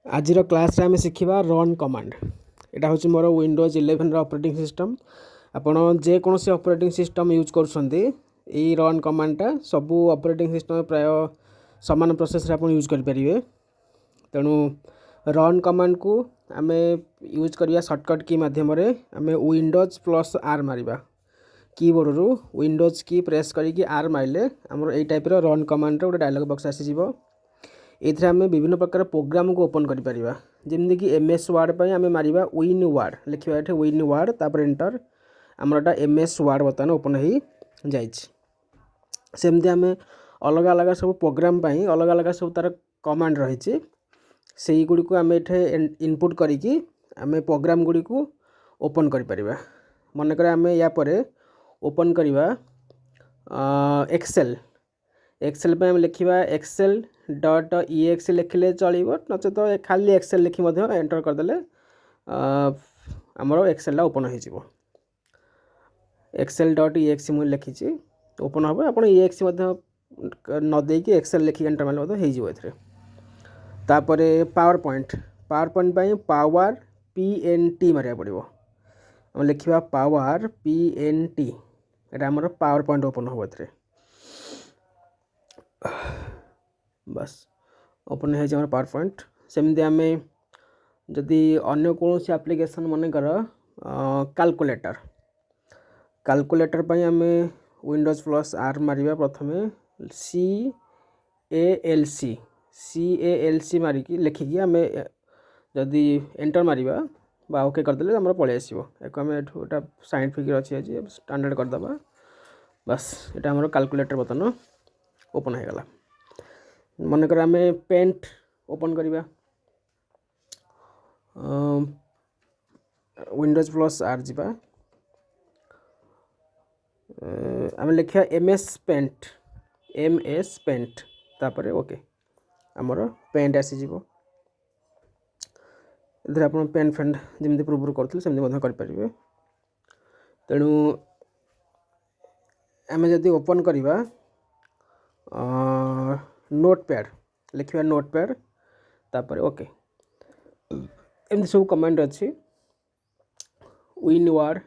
आज क्लास आम शिखा run command. यहाँ हूँ मोर विंडोज 11 ऑपरेटिंग सिस्टम। आपण जेकोसी ऑपरेटिंग सिस्टम यूज कर रन कमांडटा सबू ऑपरेटिंग सिस्टम प्राय सामान प्रोसेस आप यूज करेंगे। तेणु रन कमांड को आम यूज करवा सर्टकट की मध्यम आम विंडोज प्लस आर मारिबा कीबोर्ड रु विंडोज की प्रेस करके आर मारे आमर यही टाइप रन कमांड गोटे डायलॉग बॉक्स आसीज। ये आम विभिन्न प्रकार प्रोग्राम को ओपन कर जमीक MS वर्ड आम मारिबा विन वर्ड लिखा ये विन वर्ड तापर एंटर आमरटा MS वर्ड बर्तमान ओपन हो जामती आम अलग अलग सब प्रोग्राम अलग अलग सब तार कमांड रही से गुड़ी आम ये इनपुट करी आम प्रोग्राम गुड़ी को ओपन कर मनकर आम या ओपन करवा एक्सेल पे आम लिखा excel.exe लिखिले चलो नचे तो खाली एक्सेल लिखी एंटर करदे आमर एक्सेल ओपन हो excel.exe मुझे लिखी ओपन हम आप exe नदे कि एक्सेल लिखी एंटर मारे हो। तापर पावर पॉइंट पावर PNT मारे पड़ो आम लिखा पावर PNT यहाँ आमर पावर पॉइंट ओपन हम ए बस ओपन हो पावर पॉइंट। सेमती आम जदि अन्य कौन सी एप्लिकेशन मनकर कैलकुलेटर आम विंडोज प्लस आर मारिबा प्रथम CALC मारिकी लिखिकी आम जदि एंटर मारिबा बा ओके करदे आम पलि आसो एक आम एटा साइन फिगर अच्छी आज स्टैंडर्ड करदे बस ये आम कैलकुलेटर बर्तमान ओपन हो गला। मनकर आम पेंट ओपन करवा विंडोज प्लस आर जा आम लिखा MS पेंट तापर ओके आमर पेंट आसीज आप पेन फेंट जमी पूर्व करें। तेणु आम जदि ओपन करवा नोटपैड लिखा नोटपैड तापर ओके एमती सब कमांड अच्छी विन वर्ड